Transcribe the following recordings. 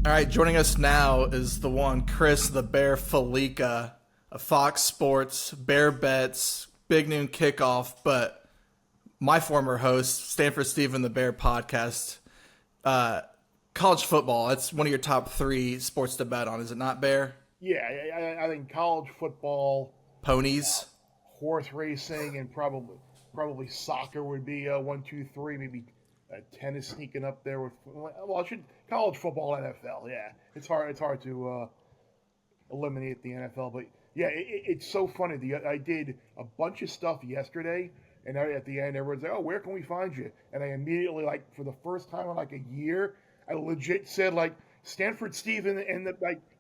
All right, joining us now is the one Chris the Bear Felica of Fox Sports, Bear Bets, Big Noon Kickoff, but my former host, Stanford Stephen the Bear podcast. College football, that's one of your top three sports to bet on, is it not, Bear? Yeah, I think college football, Ponies? horse racing, and probably soccer would be one, two, three. Maybe tennis sneaking up there with I should college football, NFL. Yeah, it's hard to eliminate the NFL, but yeah, it's so funny. I did a bunch of stuff yesterday, and at the end, everyone's like, "Oh, where can we find you?" And I immediately, like, for the first time in like a year, I legit said like Stanford Stephen, and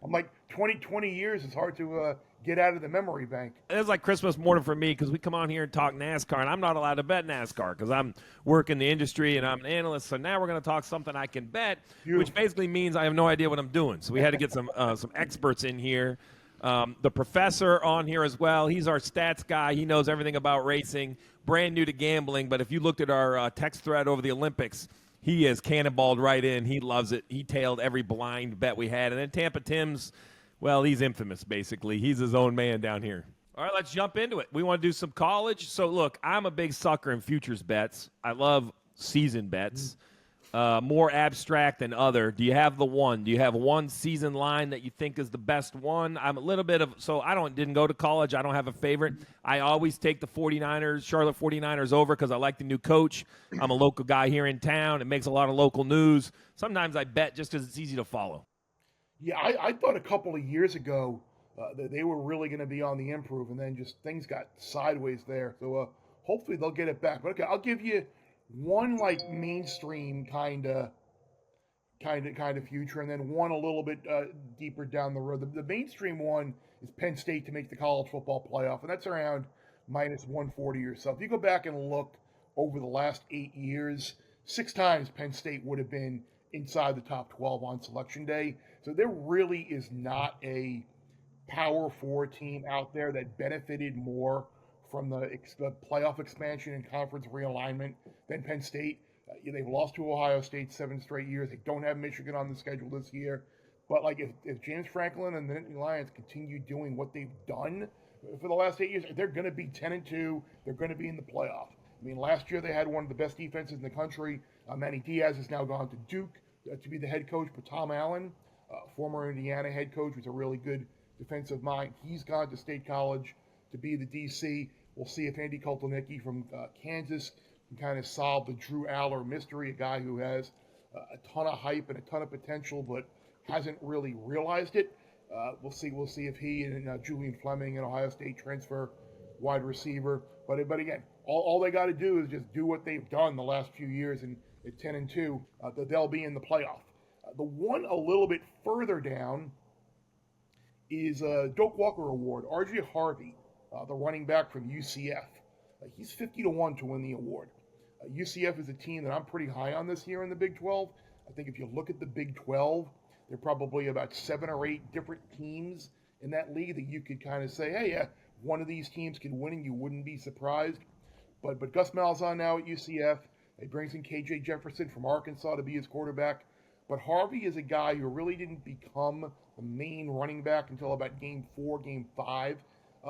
I'm like 20 years. It's hard to get out of the memory bank. It's like Christmas morning for me because we come on here and talk NASCAR, and I'm not allowed to bet NASCAR because I'm working the industry and I'm an analyst. So now we're going to talk something I can bet, which basically means I have no idea what I'm doing. So we had to get some experts in here. The professor on here as well. He's our stats guy. He knows everything about racing. Brand new to gambling, but if you looked at our text thread over the Olympics, he is cannonballed right in. He loves it. He tailed every blind bet we had. And then Tampa Tim's, well, he's infamous, basically. He's his own man down here. All right, let's jump into it. We want to do some college. So, look, I'm a big sucker in futures bets. I love season bets. More abstract than other. Do you have the one? Do you have one season line that you think is the best one? I'm a little bit of – so I didn't go to college. I don't have a favorite. I always take the 49ers, Charlotte 49ers over because I like the new coach. I'm a local guy here in town. It makes a lot of local news. Sometimes I bet just because it's easy to follow. Yeah, I thought a couple of years ago that they were really going to be on the improve, and then just things got sideways there. So hopefully they'll get it back. But okay, I'll give you one like mainstream kind of future, and then one a little bit deeper down the road. The mainstream one is Penn State to make the college football playoff, and that's around minus 140 or so. If you go back and look over the last 8 years, 6 times Penn State would have been inside the top 12 on selection day. So there really is not a Power Four team out there that benefited more from the playoff expansion and conference realignment than Penn State. They've lost to Ohio State 7 straight years. They don't have Michigan on the schedule this year. But like if James Franklin and the Nittany Lions continue doing what they've done for the last 8 years, they're going to be 10-2. They're going to be in the playoff. I mean, last year they had one of the best defenses in the country. Manny Diaz has now gone to Duke to be the head coach, but Tom Allen, former Indiana head coach, was a really good defensive mind. He's gone to State College to be the DC. We'll see if Andy Kotelnicki from Kansas can kind of solve the Drew Aller mystery, a guy who has a ton of hype and a ton of potential, but hasn't really realized it. We'll see if he and Julian Fleming, an Ohio State transfer wide receiver. But again, all they got to do is just do what they've done the last few years, and at 10-2, that they'll be in the playoff. The one a little bit further down is Doak Walker Award. R.J. Harvey, the running back from UCF. He's 50-1 to win the award. UCF is a team that I'm pretty high on this year in the Big 12. I think if you look at the Big 12, there are probably about 7 or 8 different teams in that league that you could kind of say, hey, yeah, one of these teams could win and you wouldn't be surprised. But Gus Malzahn now at UCF. He brings in KJ Jefferson from Arkansas to be his quarterback. But Harvey is a guy who really didn't become the main running back until about game 4, game 5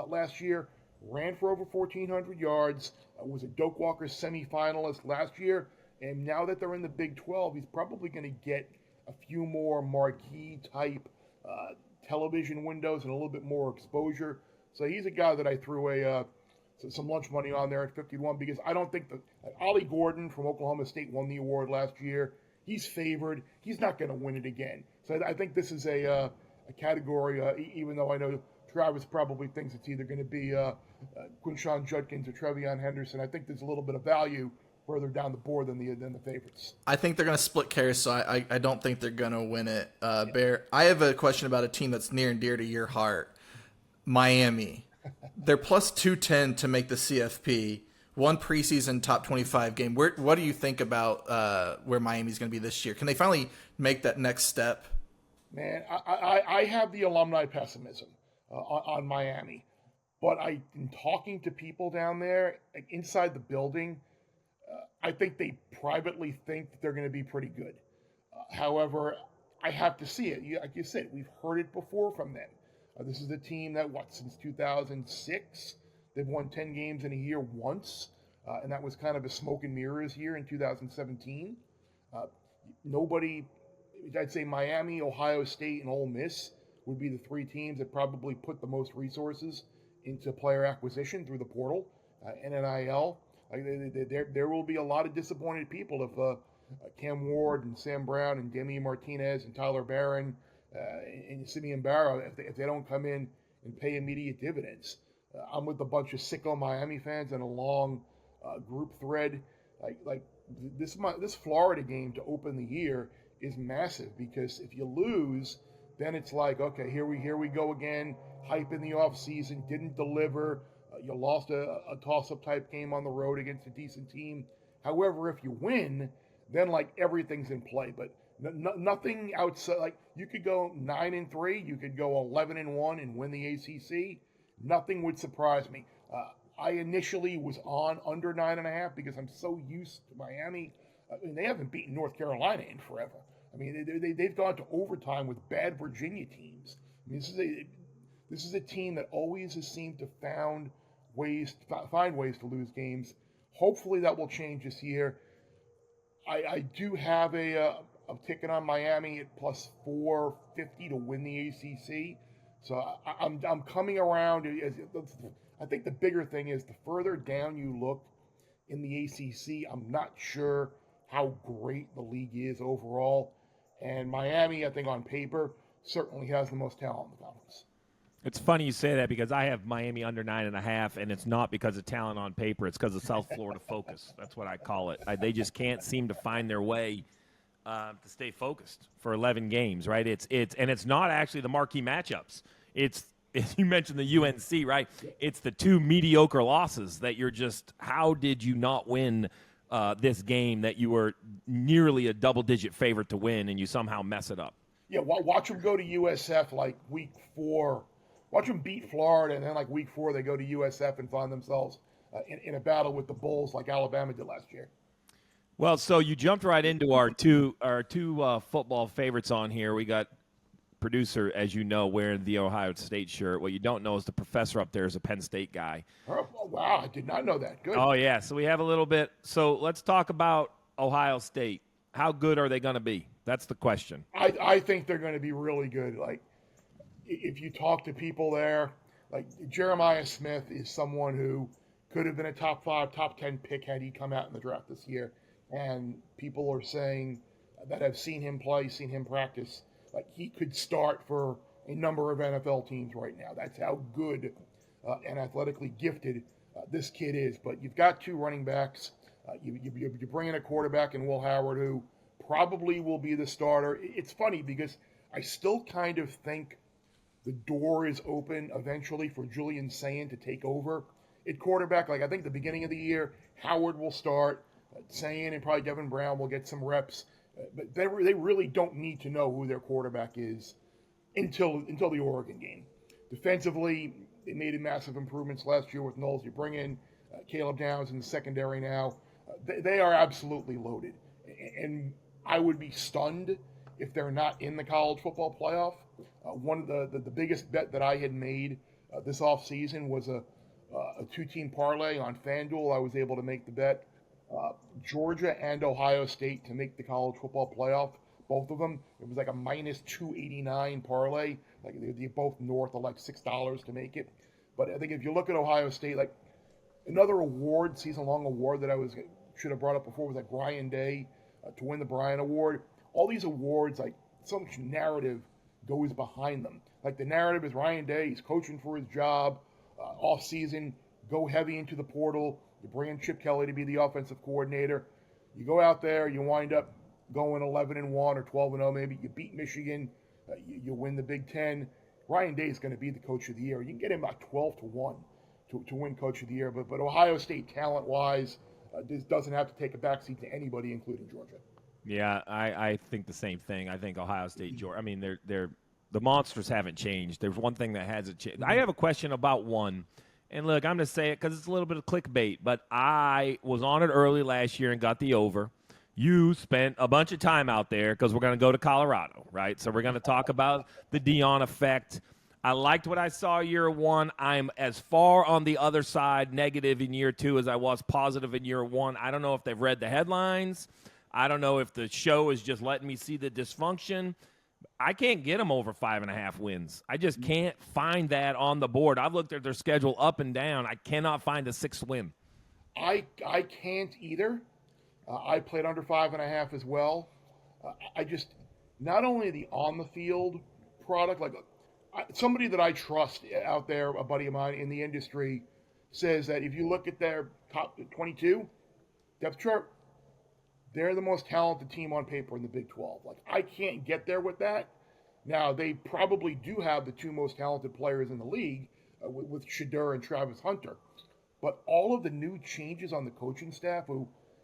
last year. Ran for over 1,400 yards, was a Doak Walker semifinalist last year. And now that they're in the Big 12, he's probably going to get a few more marquee type television windows and a little bit more exposure. So he's a guy that I threw some lunch money on there at 51 because I don't think that Ollie Gordon from Oklahoma State won the award last year. He's favored. He's not going to win it again. So I think this is a category, even though I know Travis probably thinks it's either going to be Quinshon Judkins or Trevion Henderson. I think there's a little bit of value further down the board than the favorites. I think they're going to split carries, so I don't think they're going to win it. Bear, I have a question about a team that's near and dear to your heart, Miami. They're plus 210 to make the CFP. One preseason top 25 game. What do you think about where Miami's going to be this year? Can they finally make that next step? Man, I have the alumni pessimism on Miami. But in talking to people down there, inside the building, I think they privately think that they're going to be pretty good. However, I have to see it. Like you said, we've heard it before from them. This is a team that, since 2006, they've won 10 games in a year once, and that was kind of a smoke and mirrors year in 2017. Nobody, I'd say Miami, Ohio State, and Ole Miss would be the three teams that probably put the most resources into player acquisition through the portal and NIL. There will be a lot of disappointed people if Cam Ward and Sam Brown and Damian Martinez and Tyler Barron and Simeon Barrow, if they don't come in and pay immediate dividends. I'm with a bunch of sicko Miami fans in a long group thread. Like this Florida game to open the year is massive, because if you lose, then it's like, okay, here we go again. Hype in the offseason, didn't deliver. You lost a toss-up type game on the road against a decent team. However, if you win, then like everything's in play. But nothing outside. Like you could go 9-3, you could go 11-1 and win the ACC. Nothing would surprise me. I initially was on under 9.5 because I'm so used to Miami. I mean, they haven't beaten North Carolina in forever. I mean, they've gone to overtime with bad Virginia teams. I mean, this is a team that always has seemed to find ways to lose games. Hopefully that will change this year. I do have I'm ticking on Miami at plus 450 to win the ACC. So I'm coming around. I think the bigger thing is the further down you look in the ACC, I'm not sure how great the league is overall. And Miami, I think on paper, certainly has the most talent in the conference. It's funny you say that, because I have Miami under 9.5, and it's not because of talent on paper. It's because of South Florida focus. That's what I call it. They just can't seem to find their way to stay focused for 11 games, right? It's not actually the marquee matchups. It's you mentioned the UNC, right? It's the two mediocre losses that you're just, how did you not win this game that you were nearly a double-digit favorite to win, and you somehow mess it up? Yeah, watch them go to USF like week 4. Watch them beat Florida, and then like week 4 they go to USF and find themselves in a battle with the Bulls like Alabama did last year. Well, so you jumped right into our two football favorites on here. We got producer, as you know, wearing the Ohio State shirt. What you don't know is the professor up there is a Penn State guy. Oh, wow, I did not know that. Good. Oh, yeah, so we have a little bit. So let's talk about Ohio State. How good are they going to be? That's the question. I think they're going to be really good. Like, if you talk to people there, like Jeremiah Smith is someone who could have been a top 5, top 10 pick had he come out in the draft this year. And people are saying that have seen him play, seen him practice, like he could start for a number of NFL teams right now. That's how good and athletically gifted this kid is. But you've got 2 running backs. You bring in a quarterback in Will Howard, who probably will be the starter. It's funny because I still kind of think the door is open eventually for Julian Sayin to take over at quarterback. Like I think the beginning of the year, Howard will start. Sayin and probably Devin Brown will get some reps. But they really don't need to know who their quarterback is until the Oregon game. Defensively, they made massive improvements last year with Knowles. You bring in Caleb Downs in the secondary now. They are absolutely loaded. And I would be stunned if they're not in the college football playoff. One of the biggest bet that I had made this offseason was a 2-team parlay on FanDuel. I was able to make the bet. Georgia and Ohio State to make the college football playoff, both of them. It was like a minus 289 parlay. Like they're both north of like $6 to make it. But I think if you look at Ohio State, like another award, season-long award that I should have brought up before was like Ryan Day to win the Bryant Award. All these awards, like so much narrative goes behind them. Like the narrative is Ryan Day, he's coaching for his job, off season, go heavy into the portal. You bring in Chip Kelly to be the offensive coordinator. You go out there, you wind up going 11-1 or 12-0 maybe. You beat Michigan. You win the Big Ten. Ryan Day is going to be the coach of the year. You can get him about 12-1 to win coach of the year. But Ohio State, talent-wise, doesn't have to take a backseat to anybody, including Georgia. Yeah, I think the same thing. I think Ohio State, Georgia. I mean, they're the monsters haven't changed. There's one thing that hasn't changed. I have a question about one. And look, I'm going to say it because it's a little bit of clickbait, but I was on it early last year and got the over. You spent a bunch of time out there because we're going to go to Colorado, right? So we're going to talk about the Deion effect. I liked what I saw year one. I'm as far on the other side, negative in year two, as I was positive in year one. I don't know if they've read the headlines. I don't know if the show is just letting me see the dysfunction. I can't get them over 5.5 wins. I just can't find that on the board. I've looked at their schedule up and down. I cannot find a 6th win. I can't either. I played under 5.5 as well. I just, not only the on the field product, like somebody that I trust out there, a buddy of mine in the industry, says that if you look at their top 22 depth chart, they're the most talented team on paper in the Big 12. Like, I can't get there with that. Now, they probably do have the 2 most talented players in the league with Shedeur and Travis Hunter. But all of the new changes on the coaching staff,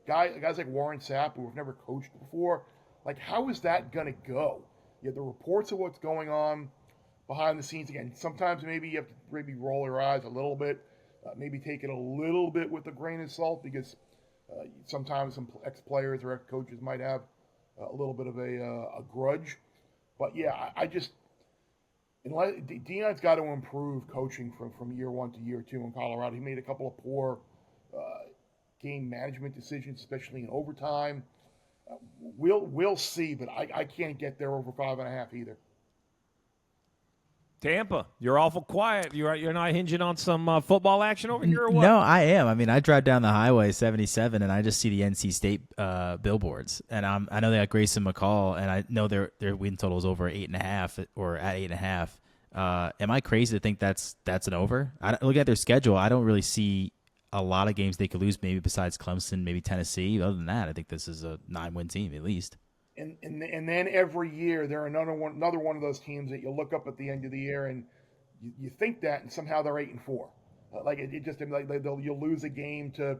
guys like Warren Sapp, who have never coached before, like, how is that going to go? You have the reports of what's going on behind the scenes. Again, sometimes maybe you have to maybe roll your eyes a little bit, maybe take it a little bit with a grain of salt, because sometimes some ex-players or ex-coaches might have a little bit of a grudge. But yeah, I just, Deion's got to improve coaching from year one to year two in Colorado. He made a couple of poor game management decisions, especially in overtime. We'll see, but I can't get there over 5.5 either. Tampa, you're awful quiet. You're not hinging on some football action over here or what? No, I am. I mean, I drive down the highway 77 and I just see the NC State billboards, and I know they got Grayson McCall, and I know their win total is over 8.5 or at 8.5. Am I crazy to think that's an over? Look at their schedule. I don't really see a lot of games they could lose, maybe besides Clemson, maybe Tennessee. Other than that, I think this is a 9-win team at least. And then every year they're another one of those teams that you look up at the end of the year and you think that, and somehow they're 8-4. Like it just like you'll lose a game to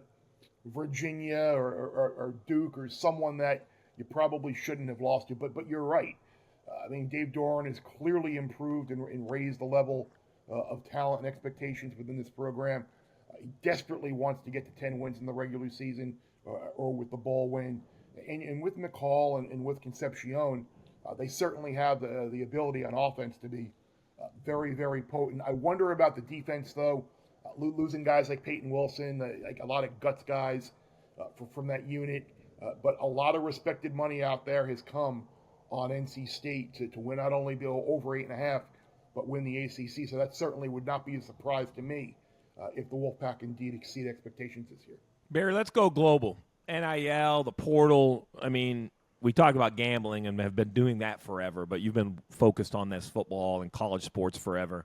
Virginia or Duke or someone that you probably shouldn't have lost to. But you're right. I mean, Dave Doran has clearly improved and raised the level of talent and expectations within this program. He desperately wants to get to 10 wins in the regular season or with the bowl win. And with McCall and with Concepcion, they certainly have the ability on offense to be very, very potent. I wonder about the defense, though. Losing guys like Peyton Wilson, like a lot of guts guys from that unit. But a lot of respected money out there has come on NC State to win, not only go over 8.5, but win the ACC. So that certainly would not be a surprise to me if the Wolfpack indeed exceed expectations this year. Barry, let's go global. NIL, the portal. I mean, we talk about gambling and have been doing that forever, but you've been focused on this football and college sports forever.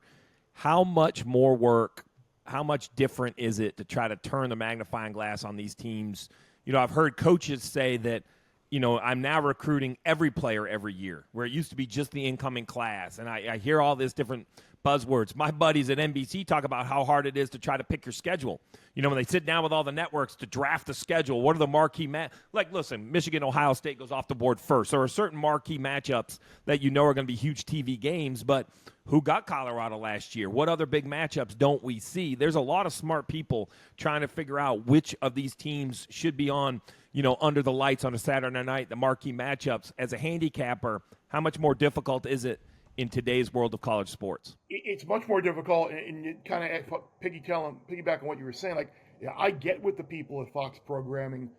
How much more work, how much different is it to try to turn the magnifying glass on these teams? You know, I've heard coaches say that, you know, I'm now recruiting every player every year, where it used to be just the incoming class. And I hear all this different buzzwords. My buddies at NBC talk about how hard it is to try to pick your schedule. You know, when they sit down with all the networks to draft the schedule, what are the marquee like, listen, Michigan, Ohio State goes off the board first. There are certain marquee matchups that you know are going to be huge TV games, but who got Colorado last year? What other big matchups don't we see? There's a lot of smart people trying to figure out which of these teams should be on, you know, under the lights on a Saturday night, the marquee matchups. As a handicapper, how much more difficult is it in today's world of college sports? It's much more difficult, and you kind of piggyback on what you were saying. Like, yeah, I get with the people at Fox Programming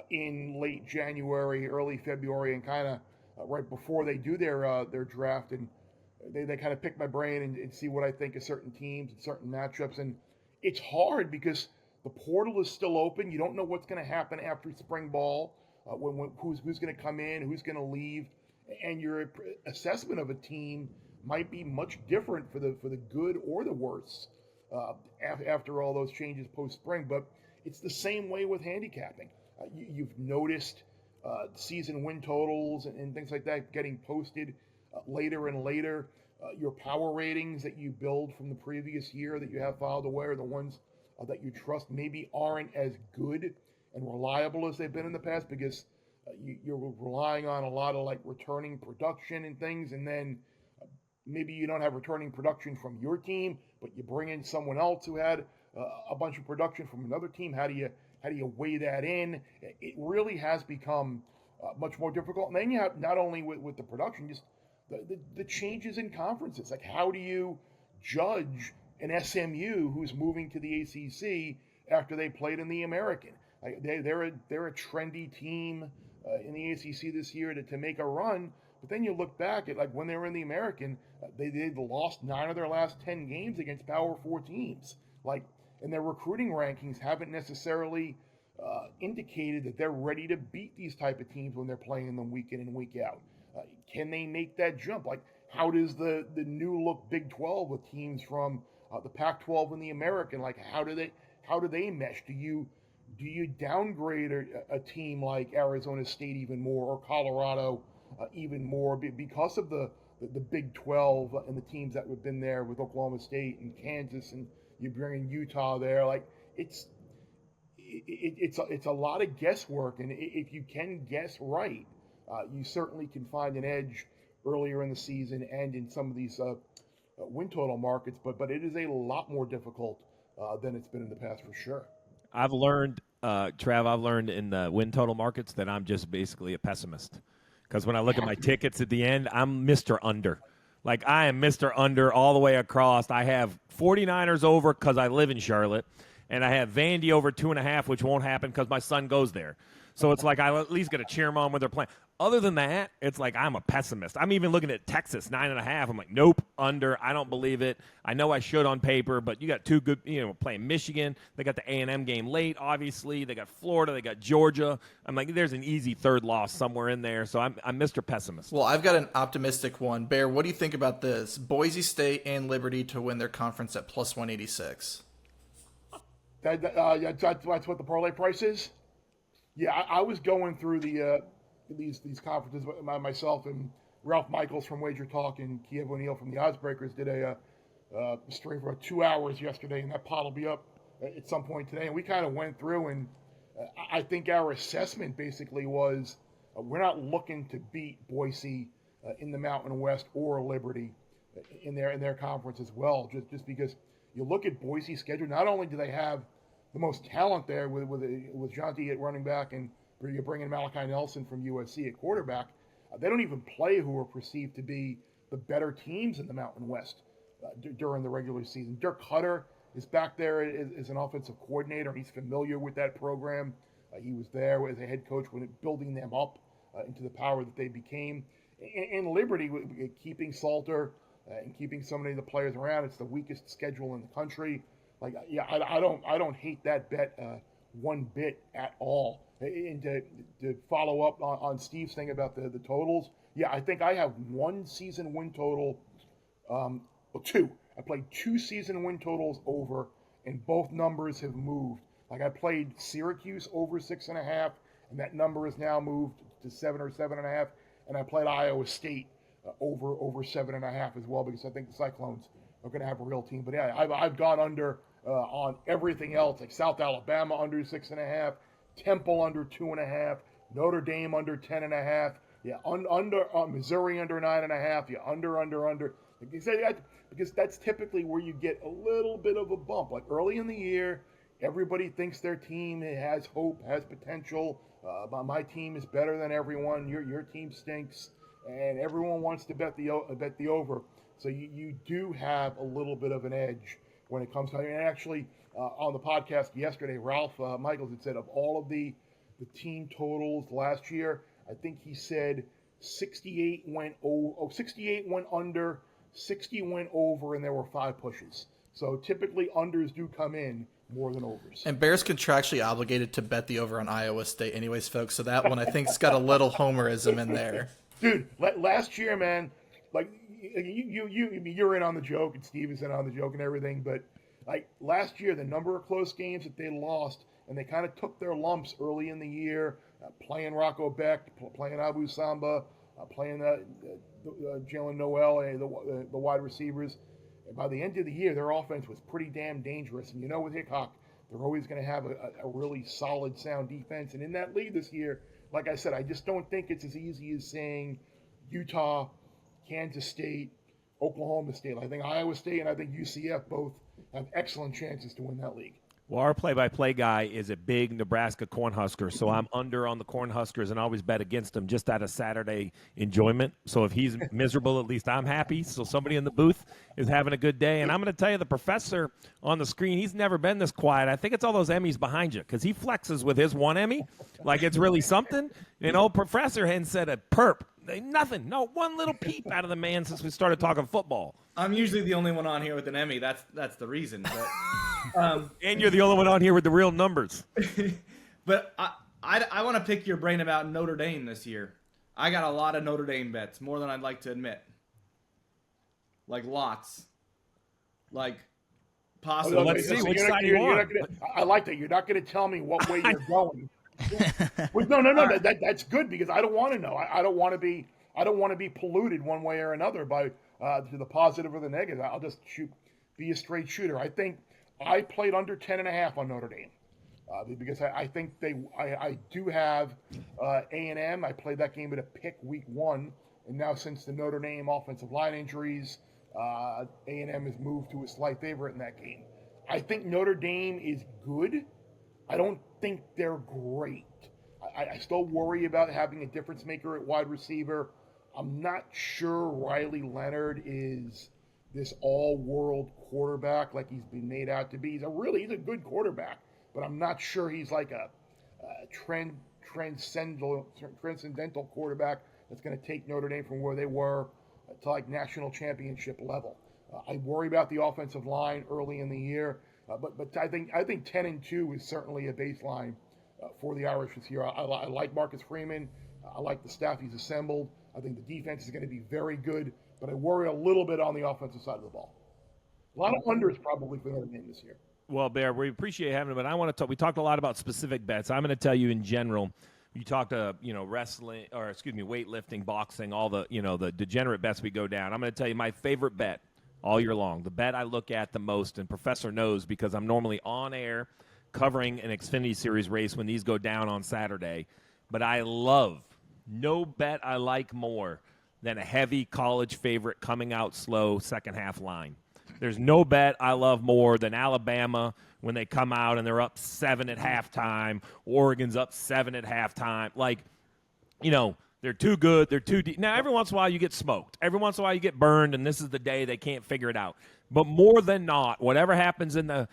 in late January, early February, and kind of right before they do their draft, and they kind of pick my brain and see what I think of certain teams and certain matchups. And it's hard because the portal is still open. You don't know what's going to happen after spring ball, who's going to come in, who's going to leave. And your assessment of a team might be much different for the good or the worse after all those changes post-spring. But it's the same way with handicapping. You've noticed season win totals and things like that getting posted later and later. Your power ratings that you build from the previous year that you have filed away, or the ones that you trust, maybe aren't as good and reliable as they've been in the past, because you're relying on a lot of like returning production and things, and then maybe you don't have returning production from your team, but you bring in someone else who had a bunch of production from another team. How do you weigh that in? It really has become much more difficult. And then you have not only with the production, just the changes in conferences. Like, how do you judge an SMU who's moving to the ACC after they played in the American? Like, they're a trendy team in the ACC this year to make a run. But then you look back at, like, when they were in the American, they'd lost 9 of their last 10 games against Power 4 teams. Like, and their recruiting rankings haven't necessarily indicated that they're ready to beat these type of teams when they're playing them week in and week out. Can they make that jump? Like, how does the new look Big 12 with teams from the Pac-12 and the American, like, how do they mesh? Do you downgrade a team like Arizona State even more, or Colorado even more, because of the Big 12 and the teams that have been there with Oklahoma State and Kansas, and you bring in Utah there? Like, it's a lot of guesswork, and if you can guess right, you certainly can find an edge earlier in the season and in some of these win total markets. But it is a lot more difficult than it's been in the past, for sure. I've learned, Trav, in the win total markets that I'm just basically a pessimist. Because when I look at my tickets at the end, I'm Mr. Under. Like, I am Mr. Under all the way across. I have 49ers over because I live in Charlotte, and I have Vandy over 2.5, which won't happen because my son goes there. So it's like I at least got to cheer them on when they're playing. Other than that, it's like I'm a pessimist. I'm even looking at Texas, 9.5. I'm like, nope, under. I don't believe it. I know I should on paper, but you got two good, playing Michigan. They got the A&M game late, obviously. They got Florida. They got Georgia. I'm like, there's an easy third loss somewhere in there. So I'm Mr. Pessimist. Well, I've got an optimistic one. Bear, what do you think about this? Boise State and Liberty to win their conference at plus 186. That's what the parlay price is? Yeah, I was going through these conferences myself, and Ralph Michaels from Wager Talk and Kiev O'Neill from the Oddsbreakers did a stream for 2 hours yesterday, and that pod will be up at some point today. And we kind of went through, and I think our assessment basically was we're not looking to beat Boise in the Mountain West or Liberty in their conference as well, just because you look at Boise's schedule. Not only do they have the most talent there with Jonty at running back, and you're bringing Malachi Nelson from USC at quarterback, they don't even play who are perceived to be the better teams in the Mountain West during the regular season. Dirk Hutter is back there as an offensive coordinator, and he's familiar with that program. He was there as a head coach when building them up into the power that they became. And Liberty, keeping Salter and keeping so many of the players around, it's the weakest schedule in the country. Like, yeah, I don't hate that bet one bit at all. And to follow up on Steve's thing about the totals, yeah, I think I have one season win total, two. I played 2 season win totals over, and both numbers have moved. Like, I played Syracuse over 6.5, and that number has now moved to 7 or 7.5. And I played Iowa State over 7.5 as well, because I think the Cyclones are going to have a real team. But yeah, I've gone under on everything else, like South Alabama under 6.5, Temple under 2.5, Notre Dame under 10.5. Yeah, under Missouri under 9.5. Yeah, under. Because that's typically where you get a little bit of a bump. Like, early in the year, everybody thinks their team has hope, has potential. My team is better than everyone. Your team stinks, and everyone wants to bet the over. So you do have a little bit of an edge when it comes to it. And actually, on the podcast yesterday, Ralph Michaels had said of all of the team totals last year, I think he said 68 went under, 60 went over, and there were 5 pushes. So typically unders do come in more than overs. And Bear's contractually obligated to bet the over on Iowa State anyways, folks. So that one, I think, has got a little homerism in there. Dude, last year, man, like, you're in on the joke, and Steve is in on the joke and everything, but like last year, the number of close games that they lost, and they kind of took their lumps early in the year, playing Rocco Beck, playing Abu Samba, playing Jalen Noel, the wide receivers. And by the end of the year, their offense was pretty damn dangerous. And with Hickok, they're always going to have a really solid, sound defense. And in that league this year, like I said, I just don't think it's as easy as saying Utah, Kansas State, Oklahoma State. I think Iowa State and I think UCF both have excellent chances to win that league. Well, our play-by-play guy is a big Nebraska Cornhusker, so I'm under on the Cornhuskers and always bet against him just out of Saturday enjoyment. So if he's miserable, at least I'm happy. So somebody in the booth is having a good day. And I'm going to tell you, the professor on the screen, he's never been this quiet. I think it's all those Emmys behind you because he flexes with his one Emmy like it's really something. And old Professor hadn't said a perp. Nothing. No, one little peep out of the man since we started talking football. I'm usually the only one on here with an Emmy. That's the reason. But, And you're the only one on here with the real numbers. but I want to pick your brain about Notre Dame this year. I got a lot of Notre Dame bets, more than I'd like to admit. Like lots. Like possibly. Let's see which side you want. I like that. You're not going to tell me what way you're going. Well, no. That's good because I don't want to know. I don't want to be polluted one way or another by to the positive or the negative. I'll just be a straight shooter. I think I played under 10.5 on Notre Dame because I think I do have A&M. I played that game at a pick week 1, and now since the Notre Dame offensive line injuries, A&M has moved to a slight favorite in that game. I think Notre Dame is good. I don't think they're great. I still worry about having a difference maker at wide receiver. I'm not sure Riley Leonard is this all-world quarterback like he's been made out to be. He's a good quarterback, but I'm not sure he's like a transcendental quarterback that's going to take Notre Dame from where they were to like national championship level. I worry about the offensive line early in the year, but I think 10-2 is certainly a baseline for the Irish this year. I like Marcus Freeman. I like the staff he's assembled. I think the defense is going to be very good, but I worry a little bit on the offensive side of the ball. A lot of unders probably for Notre Dame this year. Well, Bear, we appreciate having it, but I want to talk. We talked a lot about specific bets. I'm going to tell you in general. You talked wrestling, or weightlifting, boxing, all the the degenerate bets we go down. I'm going to tell you my favorite bet all year long. The bet I look at the most, and Professor knows because I'm normally on air covering an Xfinity Series race when these go down on Saturday. But I love no bet I like more than a heavy college favorite coming out slow second half line. There's no bet I love more than Alabama when they come out and they're up 7 at halftime. Oregon's up 7 at halftime. They're too good. They're too deep. Now, every once in a while you get smoked. Every once in a while you get burned, and this is the day they can't figure it out. But more than not, whatever happens in the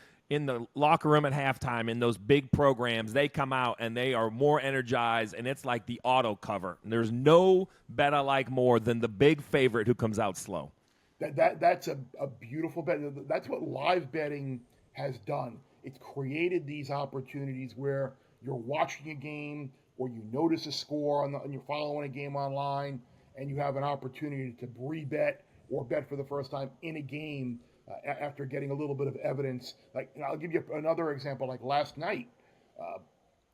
locker room at halftime in those big programs, they come out and they are more energized, and it's like the auto cover. And there's no bet I like more than the big favorite who comes out slow. That's a beautiful bet. That's what live betting has done. It's created these opportunities where you're watching a game or you notice a score and you're following a game online and you have an opportunity to re-bet or bet for the first time in a game after getting a little bit of evidence. I'll give you another example. Like last night,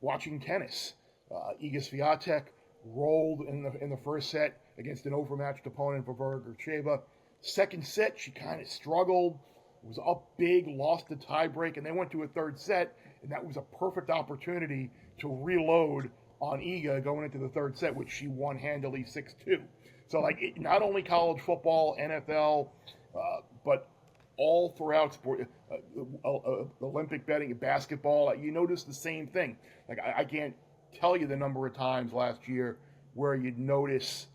watching tennis, Iga Swiatek rolled in the first set against an overmatched opponent, Vavra Gracheva. Second set, she kind of struggled, was up big, lost the tiebreak, and they went to a third set, and that was a perfect opportunity to reload on Iga going into the third set, which she won handily 6-2. So, not only college football, NFL, but all throughout sport, Olympic betting, basketball, you notice the same thing. I can't tell you the number of times last year where you'd notice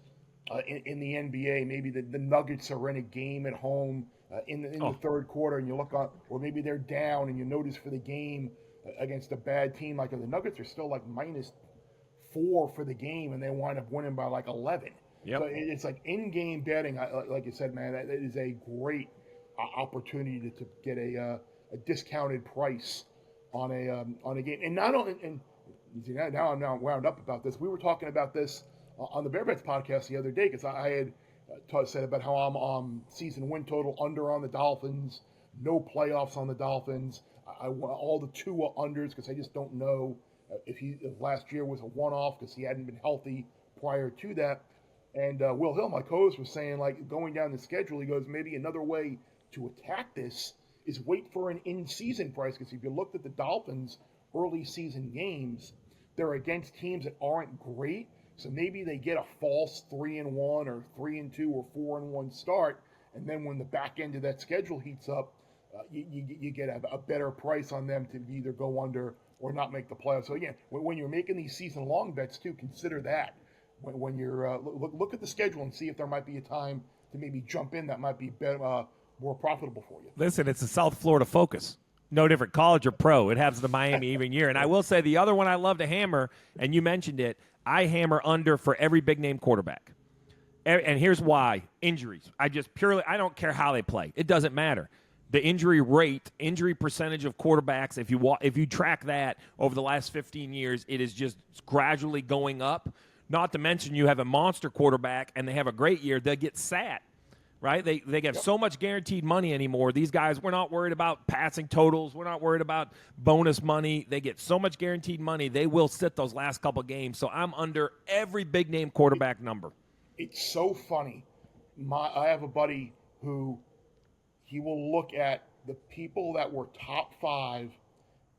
in the NBA, maybe the Nuggets are in a game at home in the third quarter, and you look on, or maybe they're down, and you notice for the game against a bad team, the Nuggets are still -4 for the game, and they wind up winning by 11. Yep. So it's in-game betting. Like you said, man, that is a great opportunity to get a discounted price on a game, and not only. And now I'm wound up about this. We were talking about this on the Bear Bets podcast the other day because I had said about how I'm season win total under on the Dolphins, no playoffs on the Dolphins. I want all the Tua unders because I just don't know if last year was a one-off because he hadn't been healthy prior to that. And Will Hill, my co-host, was saying going down the schedule, he goes, maybe another way to attack this is wait for an in-season price because if you looked at the Dolphins' early season games, they're against teams that aren't great. So maybe they get a false 3-1 or 3-2 or 4-1 start, and then when the back end of that schedule heats up, you get a better price on them to either go under or not make the playoffs. So again, when you're making these season-long bets too, consider that. When you're look at the schedule and see if there might be a time to maybe jump in that might be better, more profitable for you. Listen, it's a South Florida focus. No different, college or pro. It happens to Miami even year. And I will say the other one I love to hammer, and you mentioned it, I hammer under for every big-name quarterback. And here's why. Injuries. I don't care how they play. It doesn't matter. The injury rate, injury percentage of quarterbacks, if you track that over the last 15 years, it is just gradually going up. Not to mention you have a monster quarterback and they have a great year, they'll get sat, right? They get so much guaranteed money anymore. These guys, we're not worried about passing totals. We're not worried about bonus money. They get so much guaranteed money, they will sit those last couple games. So I'm under every big-name quarterback number. It's so funny. I have a buddy who he will look at the people that were top 5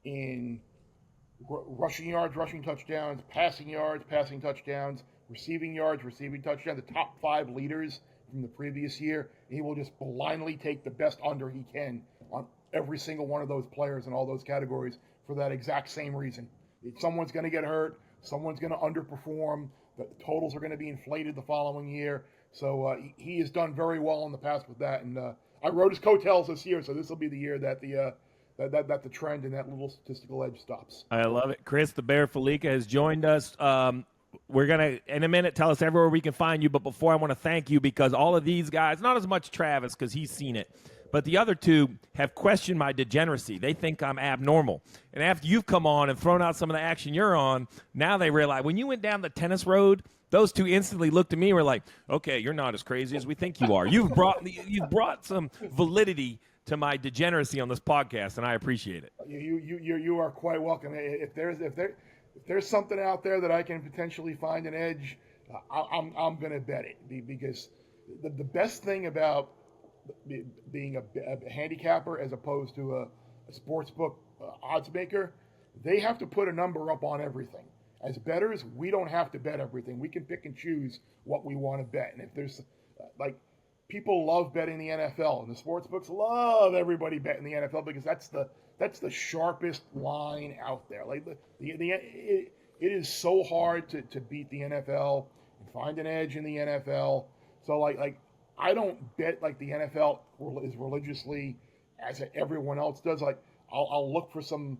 in rushing yards, rushing touchdowns, passing yards, passing touchdowns, receiving yards, receiving touchdowns, the top 5 leaders from the previous year. And he will just blindly take the best under he can on every single one of those players in all those categories for that exact same reason. Someone's going to get hurt. Someone's going to underperform. The totals are going to be inflated the following year. So he has done very well in the past with that. And I rode his coattails this year, so this will be the year that the trend and that little statistical edge stops. I love it. Chris the Bear Felica has joined us. We're going to, in a minute, tell us everywhere we can find you. But before, I want to thank you because all of these guys, not as much Travis because he's seen it, but the other two have questioned my degeneracy. They think I'm abnormal. And after you've come on and thrown out some of the action you're on, now they realize when you went down the tennis road, those two instantly looked at me and were like, okay, you're not as crazy as we think you are. You've brought some validity to my degeneracy on this podcast, and I appreciate it. You are quite welcome. If there's something out there that I can potentially find an edge, I'm going to bet it because the best thing about being a handicapper as opposed to a sportsbook odds maker, they have to put a number up on everything. As bettors, we don't have to bet everything. We can pick and choose what we want to bet. And if there's people love betting the NFL, and the sports books love everybody betting the NFL because that's the sharpest line out there. Like it is so hard to beat the NFL and find an edge in the NFL. So like I don't bet like the NFL as religiously as everyone else does. Like I'll look for some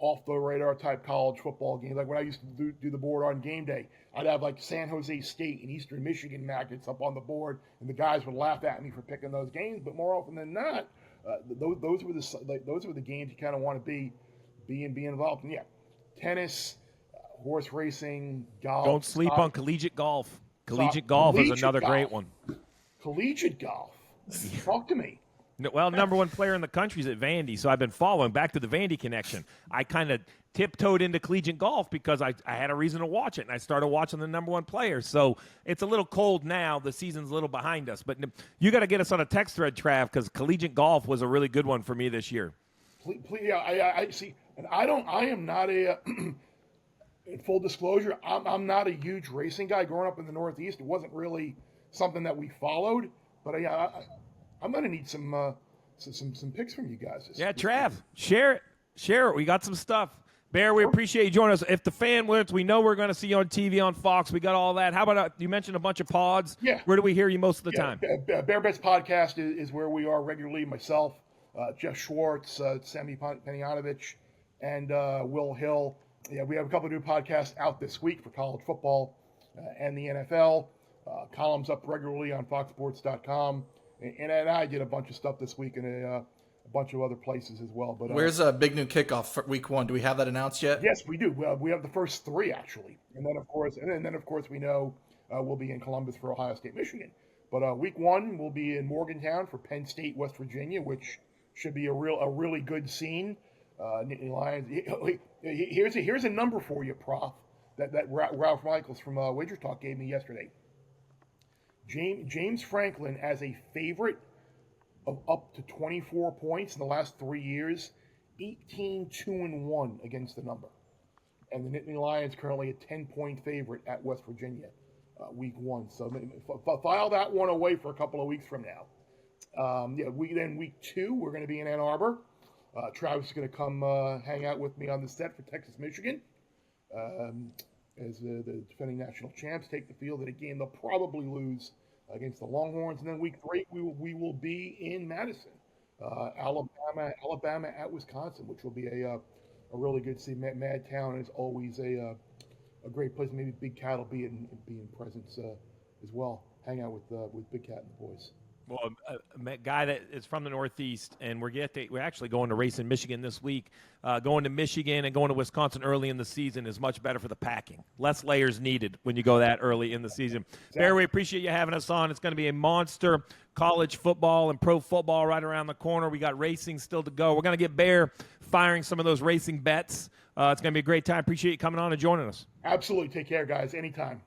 off the radar type college football games. Like when I used to do the board on game day, I'd have like San Jose State and Eastern Michigan Magnets up on the board, and the guys would laugh at me for picking those games. But more often than not, those were the games you kind of want to be involved in. Yeah, tennis, horse racing, golf. Don't sleep on collegiate golf. Collegiate golf is another great one. Collegiate golf. Talk to me. Well, number one player in the country is at Vandy, so I've been following back to the Vandy connection. I kind of tiptoed into collegiate golf because I had a reason to watch it, and I started watching the number one player. So it's a little cold now. The season's a little behind us. But you got to get us on a text thread, Trav, because collegiate golf was a really good one for me this year. Please, I see, and I am not a in full disclosure, I'm not a huge racing guy. Growing up in the Northeast, it wasn't really something that we followed. But I'm going to need some picks from you guys. Yeah, Trav, share it. We got some stuff. Bear, we appreciate you joining us. If the fan wins, we know we're going to see you on TV on Fox. We got all that. How about you mentioned a bunch of pods? Yeah. Where do we hear you most of the time? Bear Bets Podcast is where we are regularly. Myself, Jeff Schwartz, Sammy Penianovich, and Will Hill. Yeah, we have a couple of new podcasts out this week for college football and the NFL. Columns up regularly on foxsports.com. And I did a bunch of stuff this week in a bunch of other places as well. But where's a big new kickoff for week 1? Do we have that announced yet? Yes, we do. We have the first 3 actually, and then of course we know we'll be in Columbus for Ohio State, Michigan. But week 1 will be in Morgantown for Penn State, West Virginia, which should be a really good scene. Nittany Lions. Here's a number for you, Prof. That Ralph Michaels from Wager Talk gave me yesterday. James Franklin as a favorite of up to 24 points in the last 3 years, 18-2-1 against the number. And the Nittany Lions currently a 10-point favorite at West Virginia, week 1. So file that one away for a couple of weeks from now. Week 2, we're going to be in Ann Arbor. Travis is going to come hang out with me on the set for Texas, Michigan. As the defending national champs take the field at a game they'll probably lose against the Longhorns. And then week 3, we will be in Madison, Alabama at Wisconsin, which will be a really good city. Mad Town is always a great place. Maybe Big Cat will be in presence as well. Hang out with Big Cat and the boys. Well, a guy that is from the Northeast, and we're actually going to race in Michigan this week. Going to Michigan and going to Wisconsin early in the season is much better for the packing. Less layers needed when you go that early in the season. Exactly. Bear, we appreciate you having us on. It's going to be a monster college football and pro football right around the corner. We got racing still to go. We're going to get Bear firing some of those racing bets. It's going to be a great time. Appreciate you coming on and joining us. Absolutely. Take care, guys. Anytime.